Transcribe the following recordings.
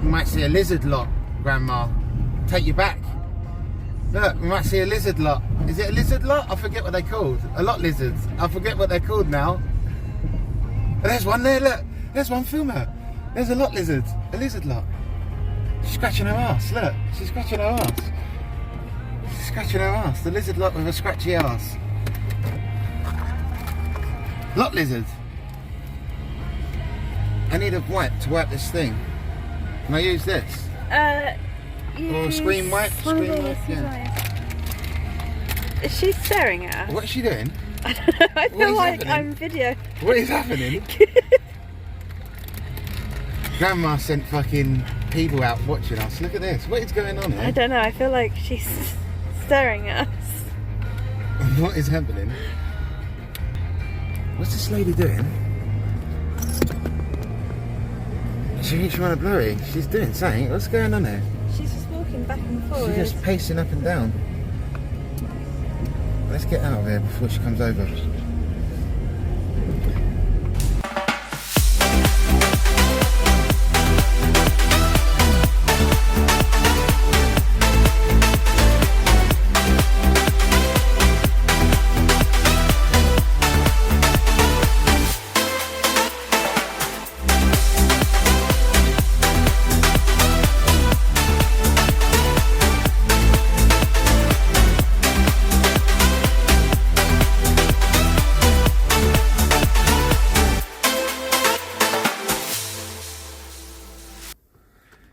We might see a lizard lot, Grandma. Take you back. Look, we might see a lizard lot. Is it a lizard lot? I forget what they're called. A lot lizards. I forget what they're called now. There's one there, look. There's one, film her. There's a lot lizards. A lizard lot. She's scratching her ass, look. She's scratching her ass. She's scratching her ass. The lizard lot with a scratchy ass. Lot lizard. I need a wipe to wipe this thing. Can I use this? Or screen wipe? Screen wipe, yeah. Is she staring at us? What is she doing? I don't know, I feel like happening? I'm video. What is happening? Grandma sent fucking people out watching us. Look at this. What is going on here? I don't know, I feel like she's staring at us. What is happening? What's this lady doing? She's trying to blurry. She's doing something. What's going on here? She's just walking back and forward. She's just pacing up and down. Let's get out of here before she comes over.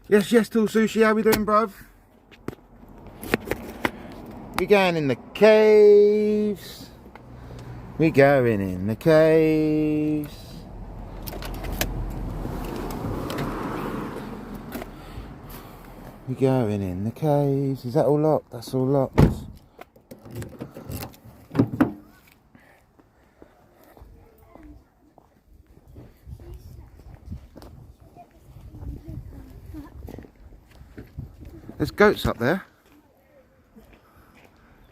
Yes, yes, Tall Sushi, how we doing, bruv? We going in the caves. We going in the caves. We going in the caves. Is that all locked? That's all locked. There's goats up there.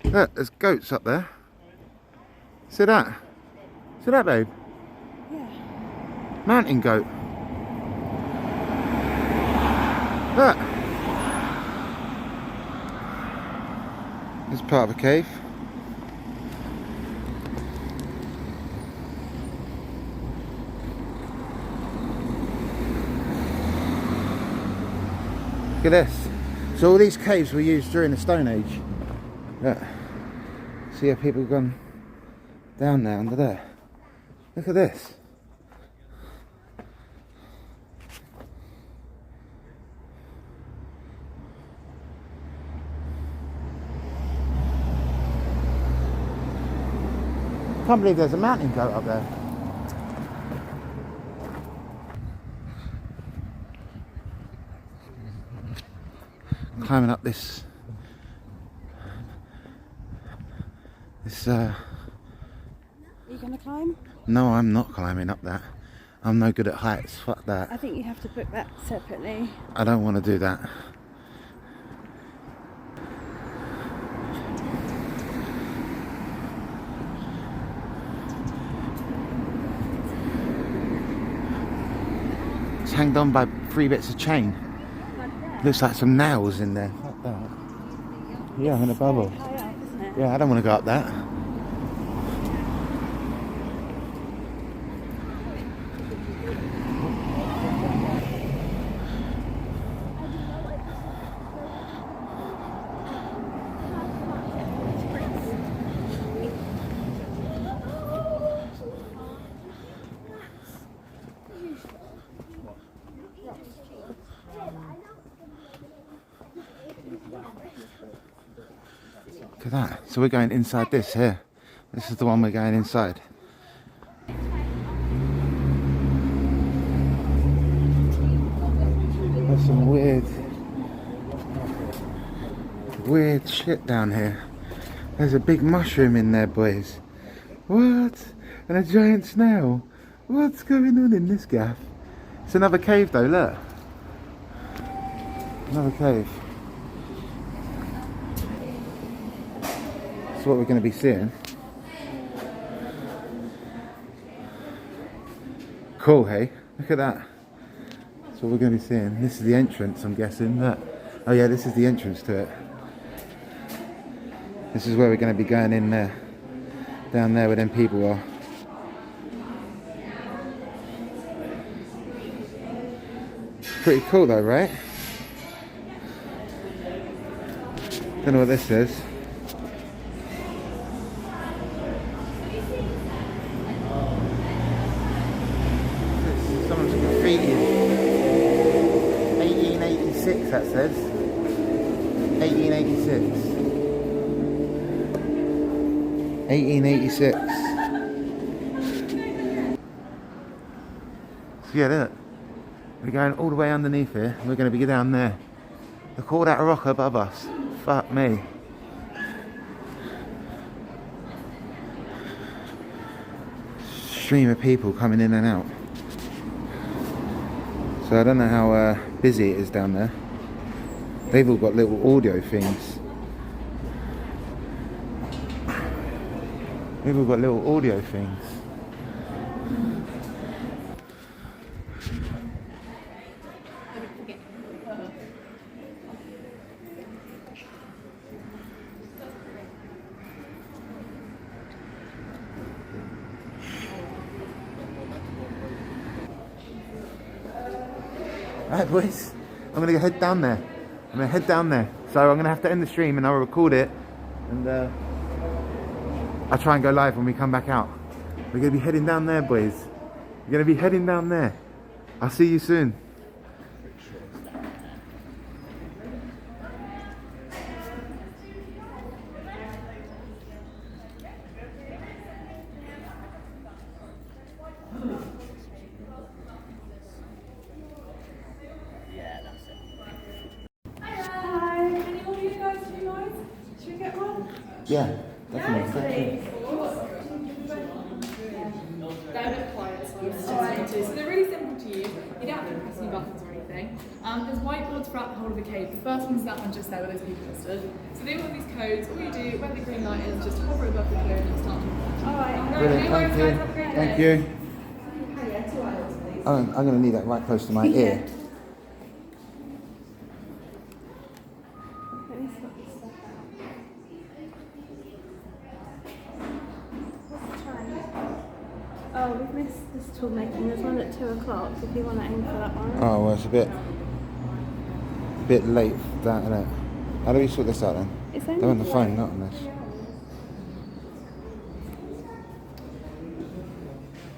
Look, there's goats up there. See that? See that, babe? Yeah. Mountain goat. Look. This is part of a cave. Look at this. So all these caves were used during the Stone Age. Look. See how people have gone down there under there. Look at this. I can't believe there's a mountain goat up there. Climbing up this Are you gonna climb? No, I'm not climbing up that. I'm no good at heights, fuck that. I think you have to book that separately. I don't want to do that. It's hanged on by 3 bits of chain. Looks like some nails in there. Fuck that. Yeah, I'm in a bubble. High up, isn't it? Yeah, I don't want to go up that. Look at that. So we're going inside this here. This is the one we're going inside. There's some weird shit down here. There's a big mushroom in there, boys. What? And a giant snail. What's going on in this gaff? It's another cave though, look. Another cave. That's what we're going to be seeing. Cool, hey? Look at that. It's So we're going to be seeing. This is the entrance, I'm guessing. Look. Oh yeah, this is the entrance to it. This is where we're going to be going in there. Down there where them people are. Pretty cool though, right? Don't know what this is. Someone's graffiti. 1886 that says. 1886. 1886. So yeah, look. We're going all the way underneath here. We're going to be down there. Look, all that rock above us. Fuck me. Stream of people coming in and out. So I don't know how busy it is down there. They've all got little audio things. They've all got little audio things. Alright boys, I'm going to head down there. I'm going to head down there. So I'm going to have to end the stream and I'll record it. And I'll try and go live when we come back out. We're going to be heading down there, boys. We're going to be heading down there. I'll see you soon. Yeah, definitely. They're a bit quiet, so they're really simple to use. You don't have to press any buttons or anything. There's whiteboards throughout the whole of the cave. The first one's that one just there where those people are stood. So they all have these codes. All you do when the green light is just hover above the code and start talking. Alright. Brilliant, thank you. Thank you. I'm going to need that right close to my ear. Oh, we've missed this tool making. There's one at 2 o'clock if you want to aim for that one. Oh, well, it's a bit late for that, isn't it? How do we sort this out then? It's They're on the phone, not on this.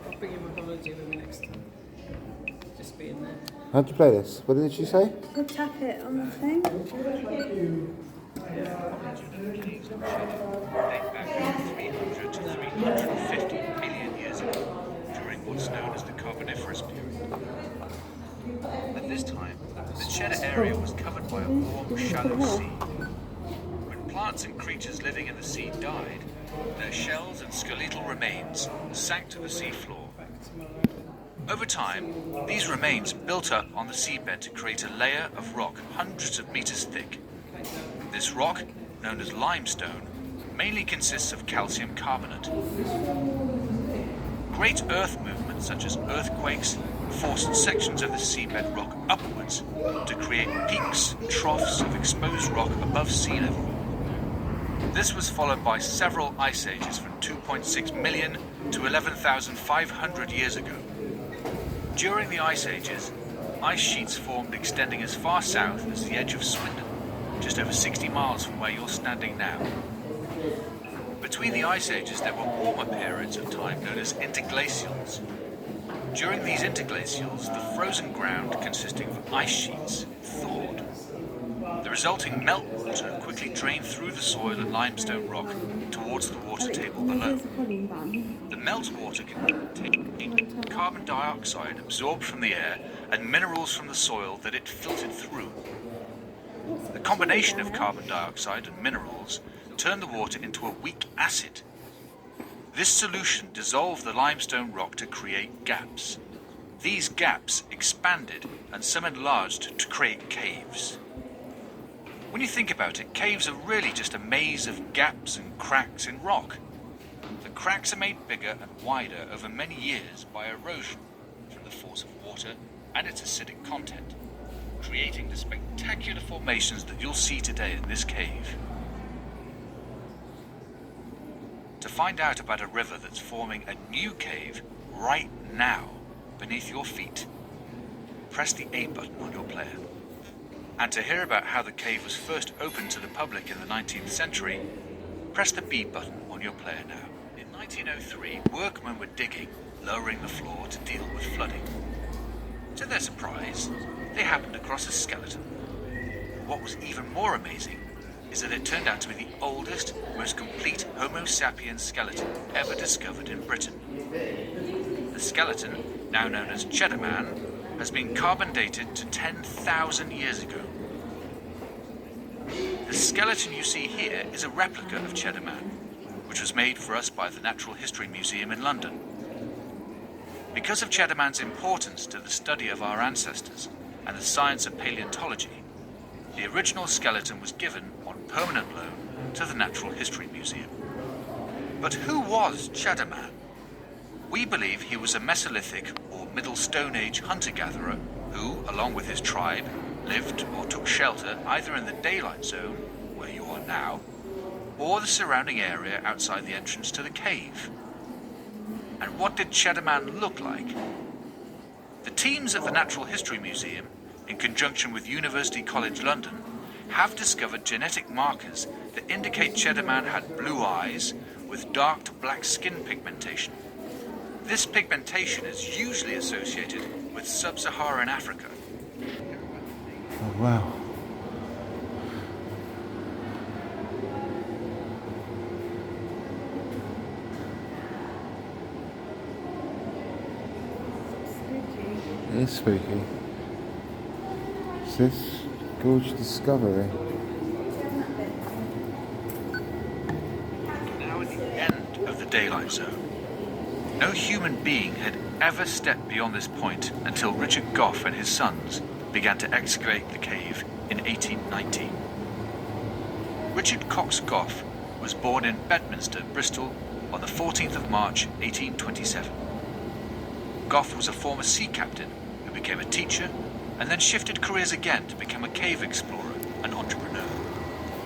I'll bring you my holiday with me next time. Just be in there. How'd you play this? What did she say? We'll tap it on the thing. Date back 300 to 350 million years ago, during what's known as the Carboniferous period. At this time, the Cheddar area was covered by a warm, shallow sea. When plants and creatures living in the sea died, their shells and skeletal remains sank to the seafloor. Over time, these remains built up on the seabed to create a layer of rock hundreds of meters thick. This rock, known as limestone, mainly consists of calcium carbonate. Great earth movements such as earthquakes forced sections of the seabed rock upwards to create peaks and troughs of exposed rock above sea level. This was followed by several ice ages from 2.6 million to 11,500 years ago. During the ice ages, ice sheets formed extending as far south as the edge of Swindon, just over 60 miles from where you're standing now. Between the ice ages, there were warmer periods of time known as interglacials. During these interglacials, the frozen ground, consisting of ice sheets, thawed. The resulting meltwater quickly drained through the soil and limestone rock towards the water table below. The meltwater contained carbon dioxide absorbed from the air and minerals from the soil that it filtered through. The combination of carbon dioxide and minerals turned the water into a weak acid. This solution dissolved the limestone rock to create gaps. These gaps expanded and some enlarged to create caves. When you think about it, caves are really just a maze of gaps and cracks in rock. The cracks are made bigger and wider over many years by erosion from the force of water, and its acidic content, creating the spectacular formations that you'll see today in this cave. To find out about a river that's forming a new cave right now beneath your feet, press the A button on your player. And to hear about how the cave was first opened to the public in the 19th century, press the B button on your player now. In 1903, workmen were digging, lowering the floor to deal with flooding. To their surprise, they happened across a skeleton. What was even more amazing is that it turned out to be the oldest, most complete Homo sapiens skeleton ever discovered in Britain. The skeleton, now known as Cheddar Man, has been carbon dated to 10,000 years ago. The skeleton you see here is a replica of Cheddar Man, which was made for us by the Natural History Museum in London. Because of Cheddar Man's importance to the study of our ancestors and the science of paleontology, the original skeleton was given on permanent loan to the Natural History Museum. But who was Cheddar Man? We believe he was a Mesolithic or Middle Stone Age hunter-gatherer who, along with his tribe, lived or took shelter either in the daylight zone, where you are now, or the surrounding area outside the entrance to the cave. And what did Cheddar Man look like? The teams at the Natural History Museum, in conjunction with University College London, have discovered genetic markers that indicate Cheddar Man had blue eyes with dark to black skin pigmentation. This pigmentation is usually associated with sub-Saharan Africa. Oh, wow. It is spooky. Is this Gorge Discovery? Now at the end of the daylight zone. No human being had ever stepped beyond this point until Richard Gough and his sons began to excavate the cave in 1819. Richard Cox Gough was born in Bedminster, Bristol, on the 14th of March 1827. Gough was a former sea captain who became a teacher and then shifted careers again to become a cave explorer and entrepreneur.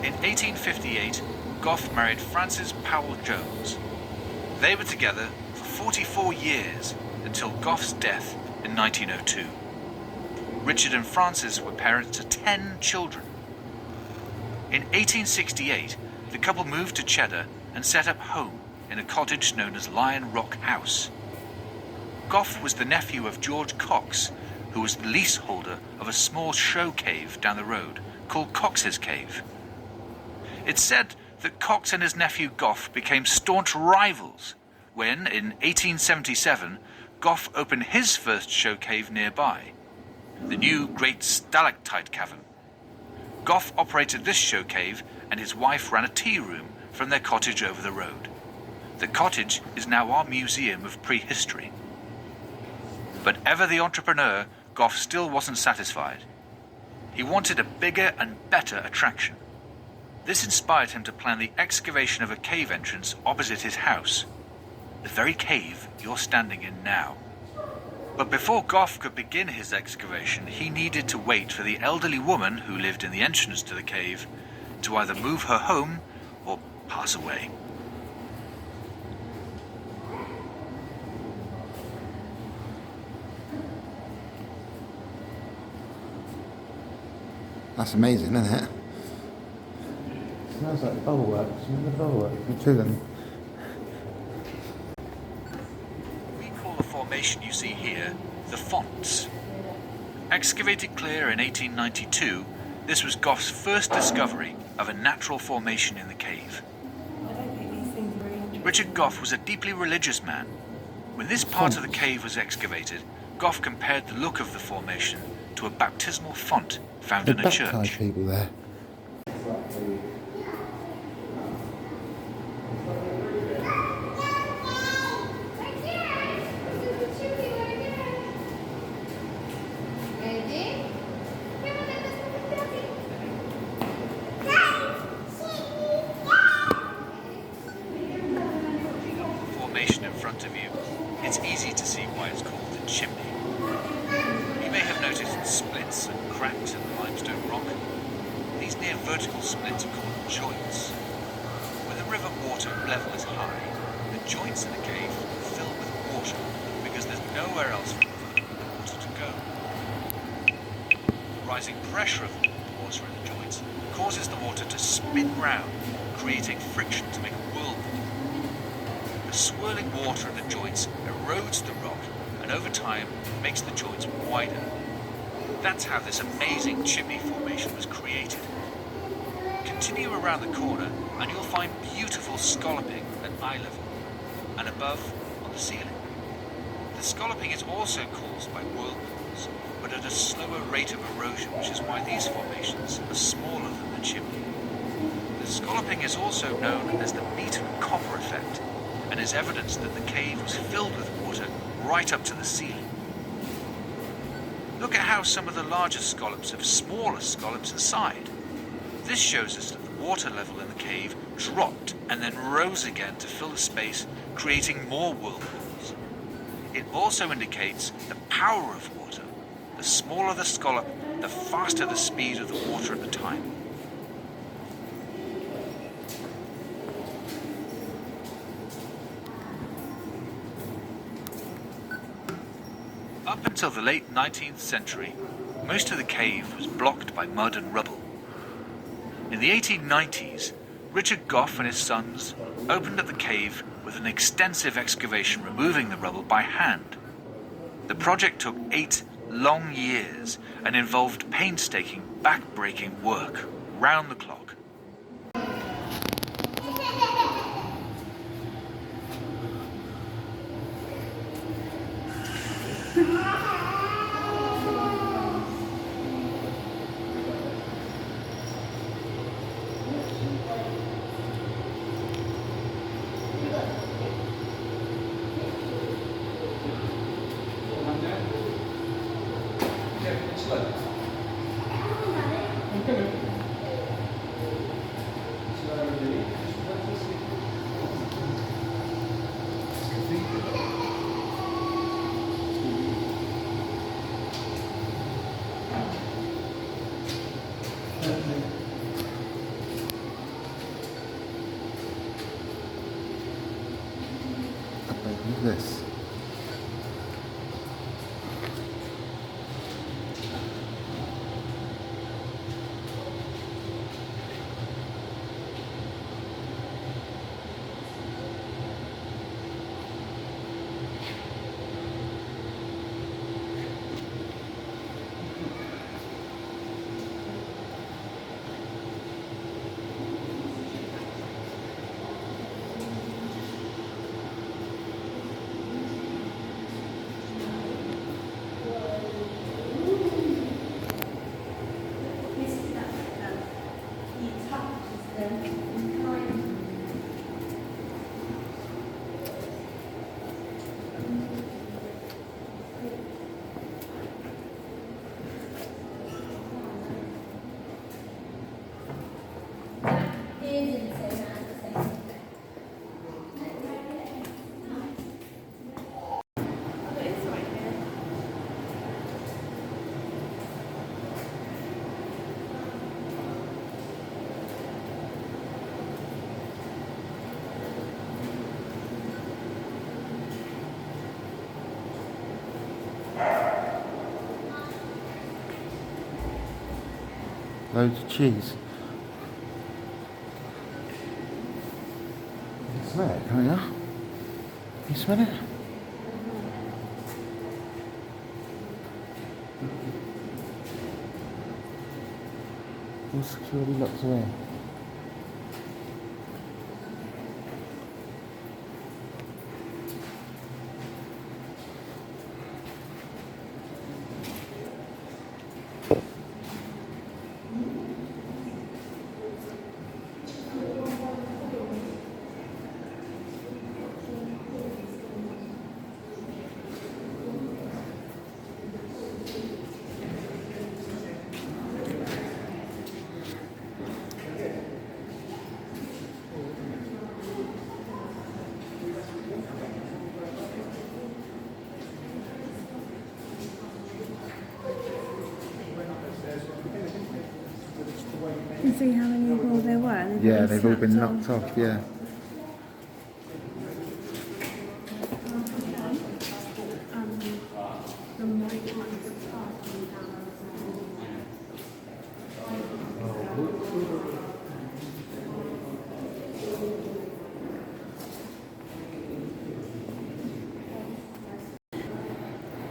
In 1858, Gough married Frances Powell Jones. They were together for 44 years until Gough's death in 1902. Richard and Frances were parents to 10 children. In 1868, the couple moved to Cheddar and set up home in a cottage known as Lion Rock House. Gough was the nephew of George Cox, who was the leaseholder of a small show cave down the road called Cox's Cave. It's said that Cox and his nephew Gough became staunch rivals when, in 1877, Gough opened his first show cave nearby, the new Great Stalactite Cavern. Gough operated this show cave and his wife ran a tea room from their cottage over the road. The cottage is now our museum of prehistory. But ever the entrepreneur, Gough still wasn't satisfied. He wanted a bigger and better attraction. This inspired him to plan the excavation of a cave entrance opposite his house, the very cave you're standing in now. But before Gough could begin his excavation, he needed to wait for the elderly woman who lived in the entrance to the cave to either move her home or pass away. That's amazing, isn't it? Smells like the bubble works. Remember the bubble works? We're chilling. We call the formation you see here the Fonts. Excavated clear in 1892, this was Gough's first discovery of a natural formation in the cave. I don't think these things are very interesting. Richard Gough was a deeply religious man. When this part of the cave was excavated, Gough compared the look of the formation to a baptismal font found The in a baptised church. people there. Formation in front of you, it's easy to see why it's called a chimney. You may have noticed splits and cracks in the limestone rock. These near vertical splits are called joints. When the river water level is high, the joints in the cave fill with water because there's nowhere else for the water to go. The rising pressure of the water in the joints causes the water to spin round, creating friction to make a whirlpool. The swirling water in the joints erodes the rock and over time makes the joints wider. That's how this amazing chimney formation was created. Continue around the corner and you'll find beautiful scalloping at eye level and above on the ceiling. The scalloping is also caused by whirlpools, but at a slower rate of erosion, which is why these formations are smaller than the chimney. The scalloping is also known as the meat and copper effect and is evidence that the cave was filled with water right up to the ceiling. Look at how some of the larger scallops have smaller scallops inside. This shows us that the water level in the cave dropped and then rose again to fill the space, creating more whirlpools. It also indicates the power of water. The smaller the scallop, the faster the speed of the water at the time. Up until the late 19th century, most of the cave was blocked by mud and rubble. In the 1890s, Richard Gough and his sons opened up the cave with an extensive excavation removing the rubble by hand. The project took 8 long years and involved painstaking, back-breaking work round the clock. Look at this. Loads of cheese. You can smell it, can't you? Can you smell it? All securely locked away. see how many more there were? And Yeah, they've all been snapped knocked off, yeah. The white ones.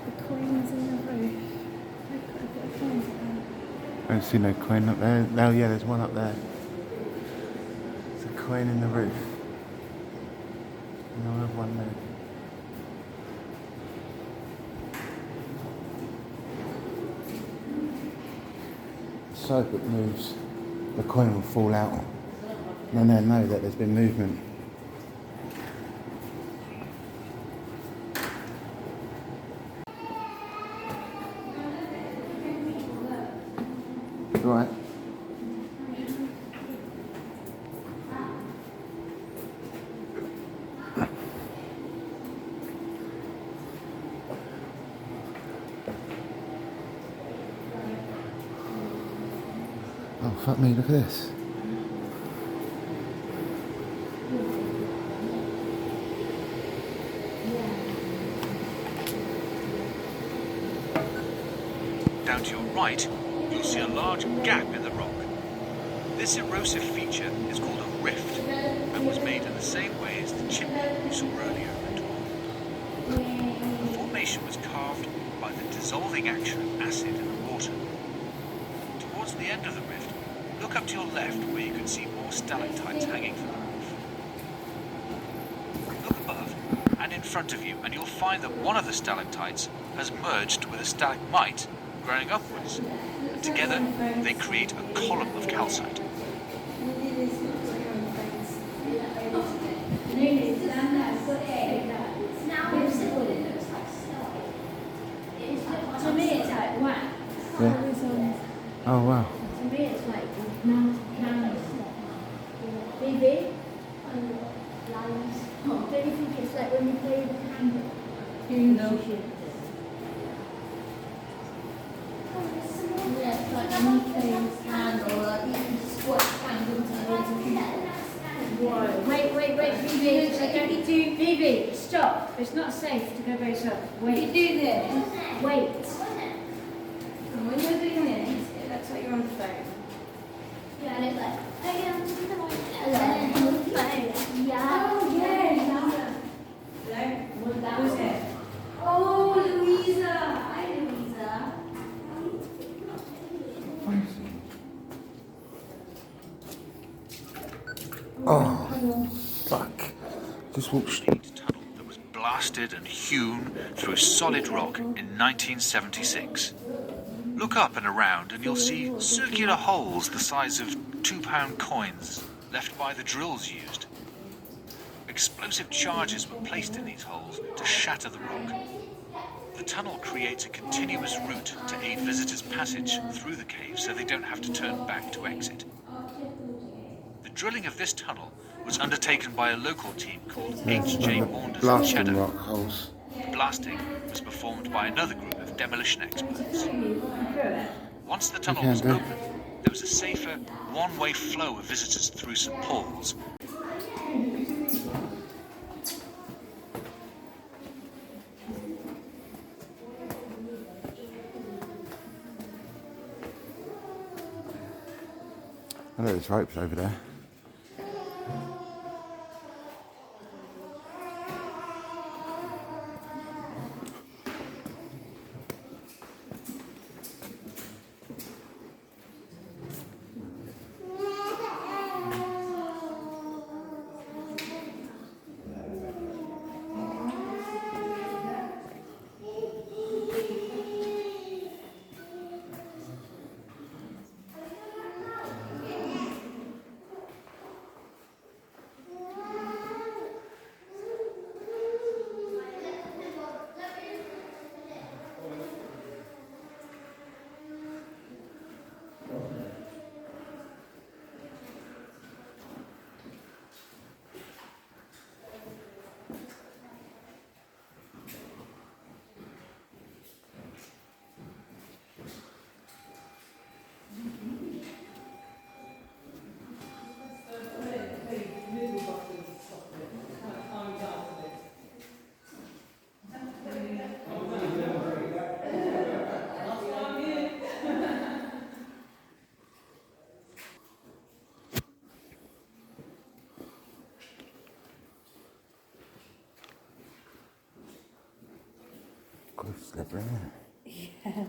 The coins in the roof. I put a bit of coins there. I don't see no coin up there. No, yeah, there's one up there. There's a coin in the roof. And I'll have one there. So if it moves, the coin will fall out. And then they'll know that there's been movement. Right. Oh, fuck me, look at this. Down to your right, you'll see a large gap in the rock. This erosive feature is called a rift and was made in the same way as the chimney you saw earlier in the tour. The formation was carved by the dissolving action of acid in the water. Towards the end of the rift, look up to your left where you can see more stalactites hanging from the roof. Look above and in front of you and you'll find that one of the stalactites has merged with a stalagmite growing upwards, and together they create a column of calcite. To me, it's like wax. Yeah. Oh, wow. To me, it's like candles. Baby, lions. Don't you think it's like when you play with a candle? No. Yeah, it's like when you play with a candle, like you can squash candles and loads of people. Wait, Phoebe, Phoebe, stop. It's not safe to go very slow. Wait. You do this. Wait. And when you're doing this, it looks like you're on the phone. Yeah, and it's like, hey, I'm just gonna yeah. Oh, yeah. Hello? Who's it? Oh, Louisa. Hi, Louisa. Oh, fuck. Just walked Tunnel that was blasted and hewn through solid rock in 1976. Look up and around and you'll see circular holes the size of £2 coins left by the drills used. Explosive charges were placed in these holes to shatter the rock. The tunnel creates a continuous route to aid visitors' passage through the cave so they don't have to turn back to exit. The drilling of this tunnel was undertaken by a local team called H.J. Maunders and Cheddar. blasting rock holes. Blasting was performed by another group of demolition experts. Once the tunnel was do. open, there was a safer, one-way flow of visitors through St. Paul's. I know there's ropes over there. Quite slippery, isn't it? Yeah.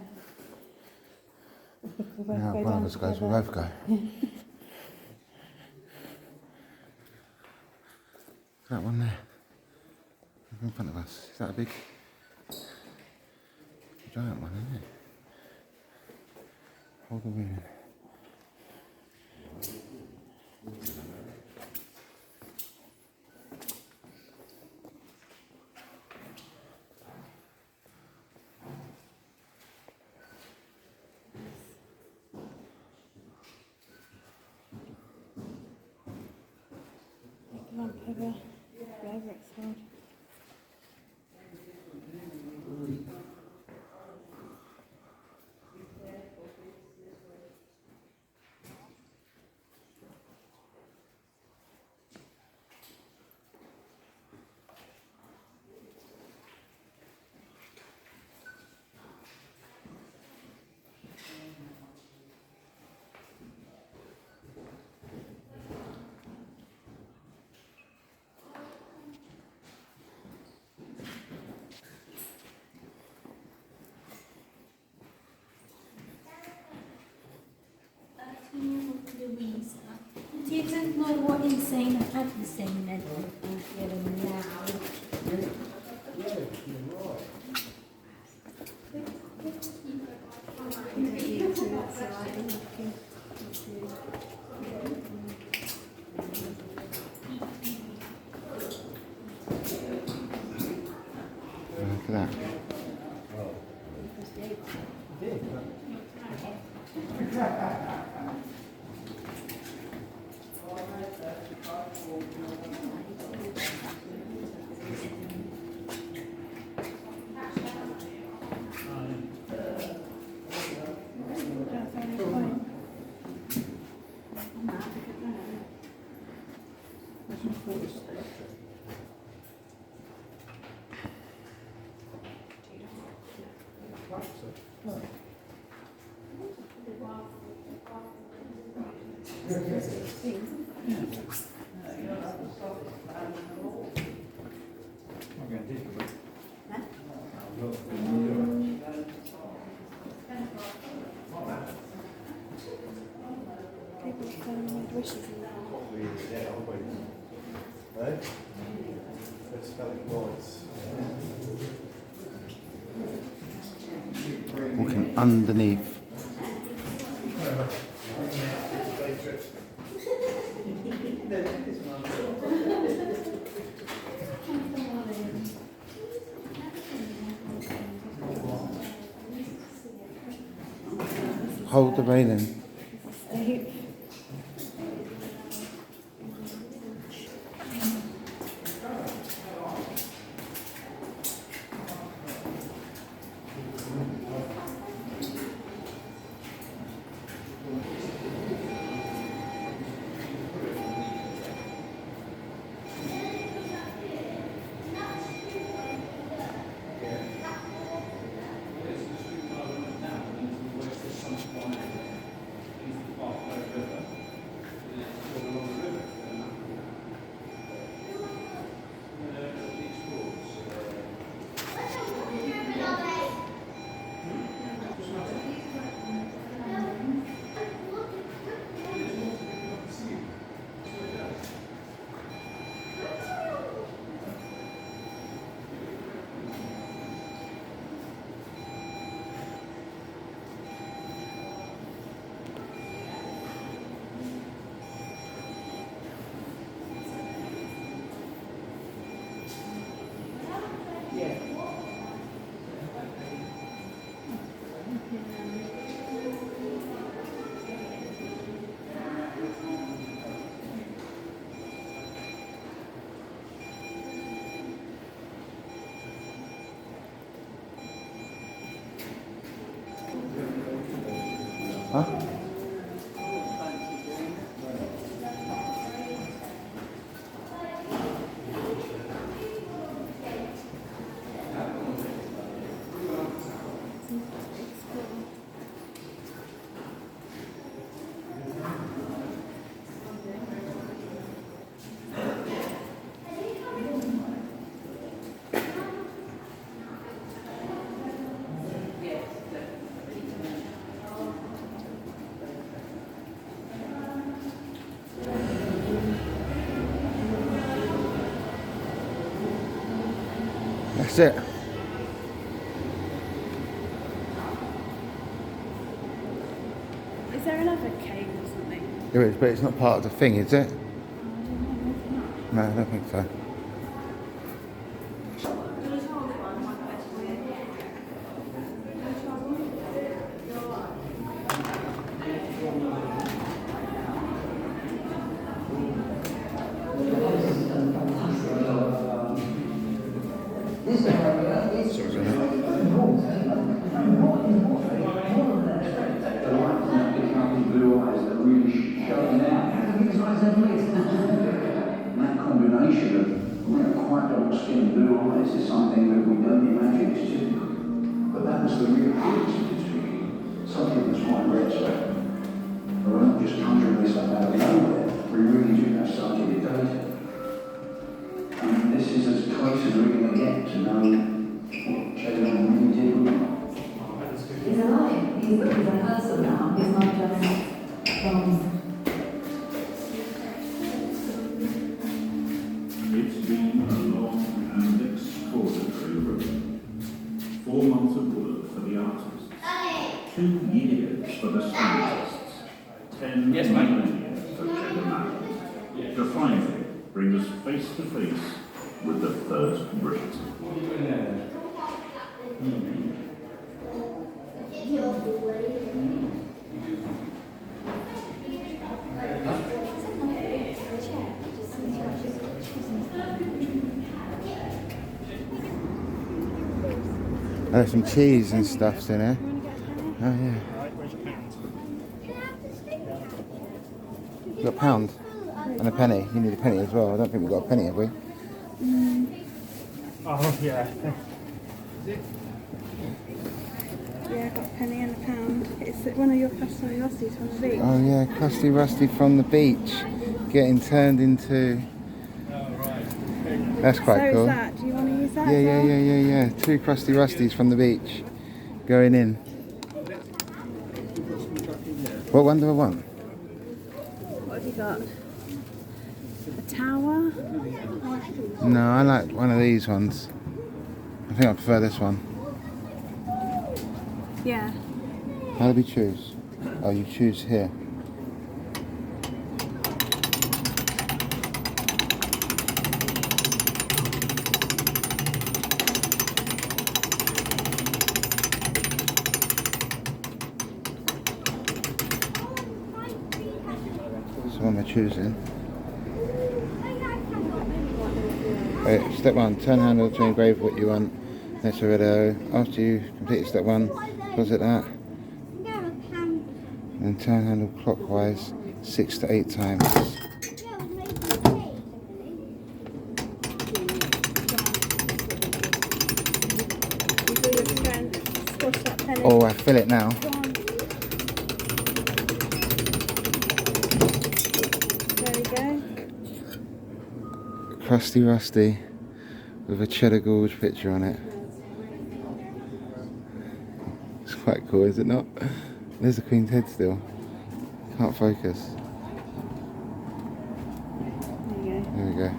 We both Now, go if one down of us goes, we together. both go. That one there, in front of us. Is that a big giant one, isn't it? Hold the wheel. Take the lamp over wherever it's held. You don't know what insane and insane mental is feeling now. Look at that. That's only a point. People made wishes. Walking underneath. Hold the railing. Steve. Huh? That's it. Is there another cave or something? There is, but it's not part of the thing, is it? No, I don't think so. That combination of quite dark skin and blue eyes is something that we don't imagine is typical. But that was the real appearance of this beauty. Something that's quite rare. So we're not just conjuring this up out of nowhere. We really do have scientific data. And this is as close as we're going to get to know what Cheddar Man really did. He's alive. He's a person now. He's not just It's been a long and extraordinary road. 4 months of work for the artists, 2 years for the scientists, 10 years for Cheddar Man, to finally bring us face to face with the first Brit. There's some cheese and stuff in there. Oh yeah. You got a pound and a penny. You need a penny as well. I don't think we've got a penny, have we? Oh yeah. Yeah, I've got a penny and a pound. It's one of your crusty rusties from the beach. Oh yeah, crusty rusty from the beach, getting turned into. That's quite so cool. Is that? Do you want to use that? Yeah, as yeah, well? yeah. 2 crusty rusties from the beach, going in. What one do I want? What have you got? A tower? No, I like one of these ones. I think I prefer this one. Yeah. How do we choose? Oh, you choose here. So what am I choosing? Right, step 1, turn handle to engrave what you want. Next video. After you complete step 1, deposit that. Then turn handle clockwise 6 to 8 times. Oh, I feel it now. There we go. Crusty Rusty with a Cheddar Gorge picture on it. It's quite cool, is it not? There's the Queen's head still. Can't focus. There we go.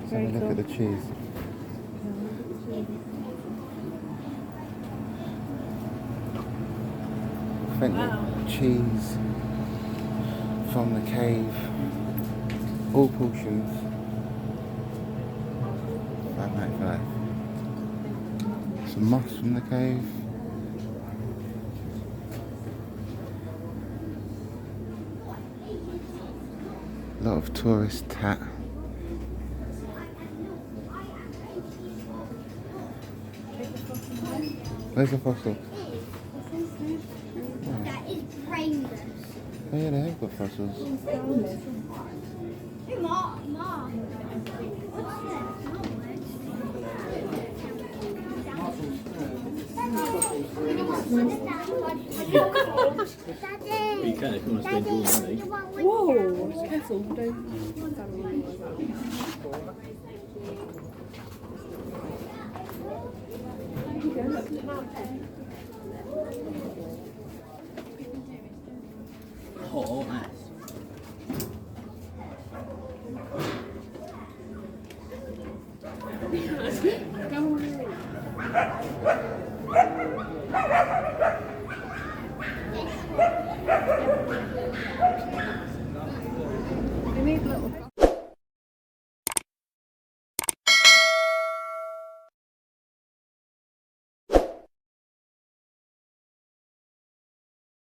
Let's have a look at the cheese. Authentic cheese from the cave. All portions. £5.95. Some moss from the cave. A lot of tourist tat. Where's the fossil? That is brainless. Oh yeah, they have got fossils. Hey, Mom. What's Daddy. You can if you want to spend your money. Whoa! Careful, don't. Oh, nice. Go on.